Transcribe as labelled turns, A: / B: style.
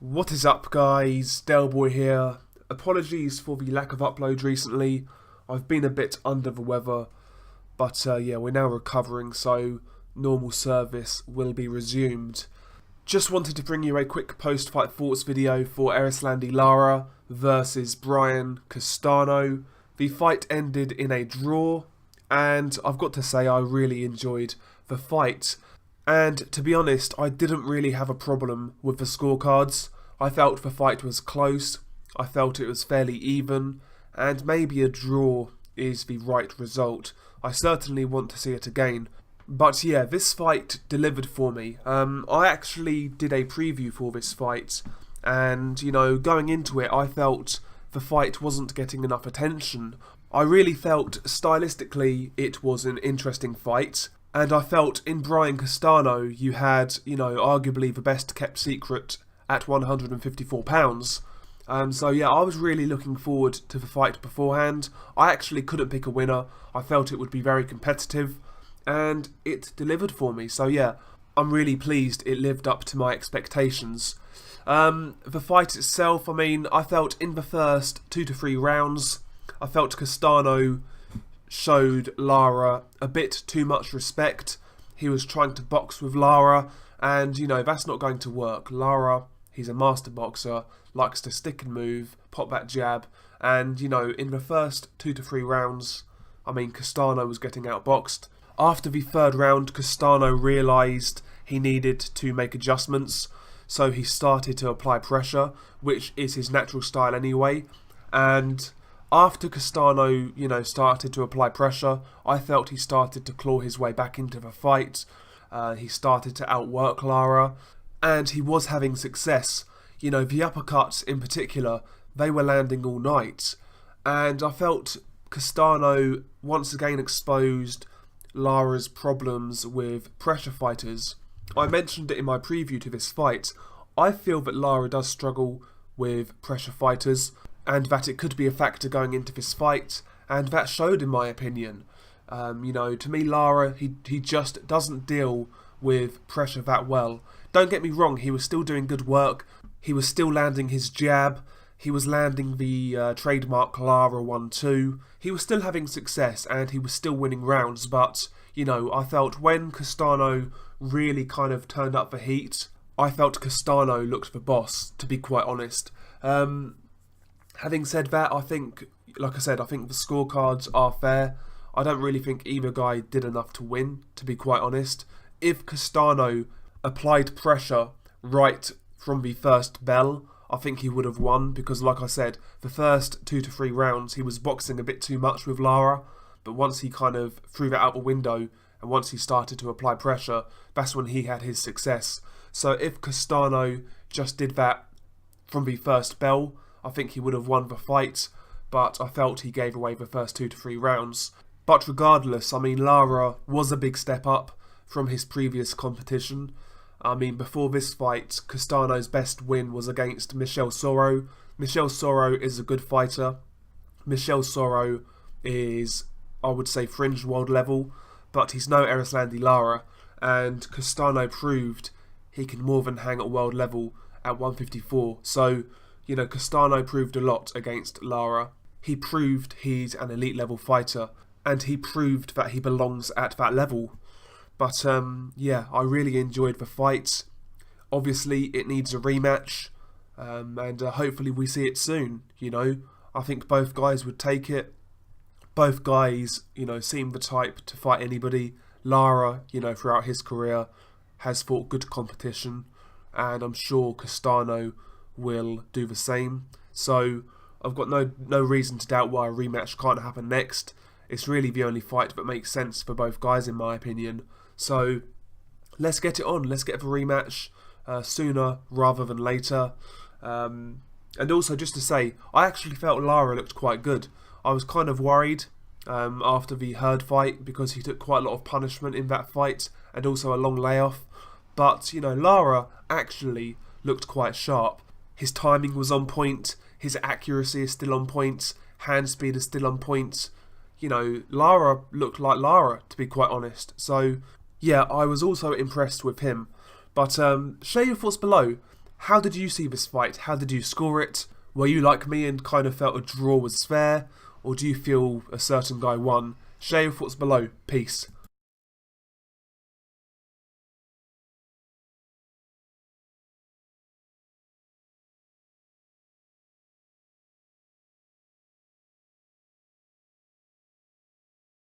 A: What is up, guys? Delboy here. Apologies for the lack of upload recently. I've been a bit under the weather, but yeah, we're now recovering, so normal service will be resumed. Just wanted to bring you a quick post-fight thoughts video for Erislandy Lara versus Brian Castano. The fight ended in a draw, and I've got to say I really enjoyed the fight. And to be honest, I didn't really have a problem with the scorecards. I felt the fight was close, I felt it was fairly even, and maybe a draw is the right result. I certainly want to see it again. But yeah, this fight delivered for me. I actually did a preview for this fight, and you know, going into it, I felt the fight wasn't getting enough attention. I really felt stylistically it was an interesting fight. And I felt in Brian Castano you had, you know, arguably the best kept secret at £154. So yeah, I was really looking forward to the fight beforehand. I actually couldn't pick a winner. I felt it would be very competitive, and it delivered for me. So yeah, I'm really pleased it lived up to my expectations. The fight itself, I mean, I felt in the first 2 to 3 rounds, I felt Castano showed Lara a bit too much respect. He was trying to box with Lara, and you know, that's not going to work. Lara, he's a master boxer, likes to stick and move, pop that jab, and you know, in the first 2 to 3 rounds, I mean, Castano was getting outboxed. After the 3rd round, Castano realised he needed to make adjustments, so he started to apply pressure, which is his natural style anyway, and after Castano, you know, started to apply pressure, I felt he started to claw his way back into the fight. He started to outwork Lara, and he was having success. You know, the uppercuts in particular, they were landing all night. And I felt Castano once again exposed Lara's problems with pressure fighters. I mentioned it in my preview to this fight. I feel that Lara does struggle with pressure fighters, and that it could be a factor going into this fight, and that showed in my opinion. You know, to me, Lara, he just doesn't deal with pressure that well. Don't get me wrong, he was still doing good work, he was still landing his jab, he was landing the trademark Lara 1-2, he was still having success, and he was still winning rounds, but, you know, I felt when Castano really kind of turned up the heat, I felt Castano looked the boss, to be quite honest. Having said that, I think, like I said, I think the scorecards are fair. I don't really think either guy did enough to win, to be quite honest. If Castano applied pressure right from the first bell, I think he would have won, because like I said, the first 2 to 3 rounds he was boxing a bit too much with Lara, but once he kind of threw that out the window, and once he started to apply pressure, that's when he had his success. So if Castano just did that from the first bell, I think he would have won the fight, but I felt he gave away the first 2 to 3 rounds. But regardless, I mean, Lara was a big step up from his previous competition. I mean, before this fight, Castano's best win was against Michel Soro. Michel Soro is a good fighter. Michel Soro is, I would say, fringe world level, but he's no Erislandy Lara, and Castano proved he can more than hang at world level at 154. So, you know, Castano proved a lot against Lara. He proved he's an elite level fighter, and he proved that he belongs at that level. But yeah, I really enjoyed the fight. Obviously, it needs a rematch, and hopefully we see it soon. You know, I think both guys would take it. Both guys, you know, seem the type to fight anybody. Lara, you know, throughout his career, has fought good competition, and I'm sure Castano will do the same. So I've got no reason to doubt why a rematch can't happen next. It's really the only fight that makes sense for both guys in my opinion. So let's get it on. Let's get the rematch sooner rather than later. And also, just to say, I actually felt Lara looked quite good. I was kind of worried after the Hurd fight, because he took quite a lot of punishment in that fight and also a long layoff. But, you know, Lara actually looked quite sharp. His timing was on point, his accuracy is still on point, hand speed is still on point. You know, Lara looked like Lara, to be quite honest. So, yeah, I was also impressed with him. But share your thoughts below. How did you see this fight? How did you score it? Were you like me and kind of felt a draw was fair? Or do you feel a certain guy won? Share your thoughts below. Peace.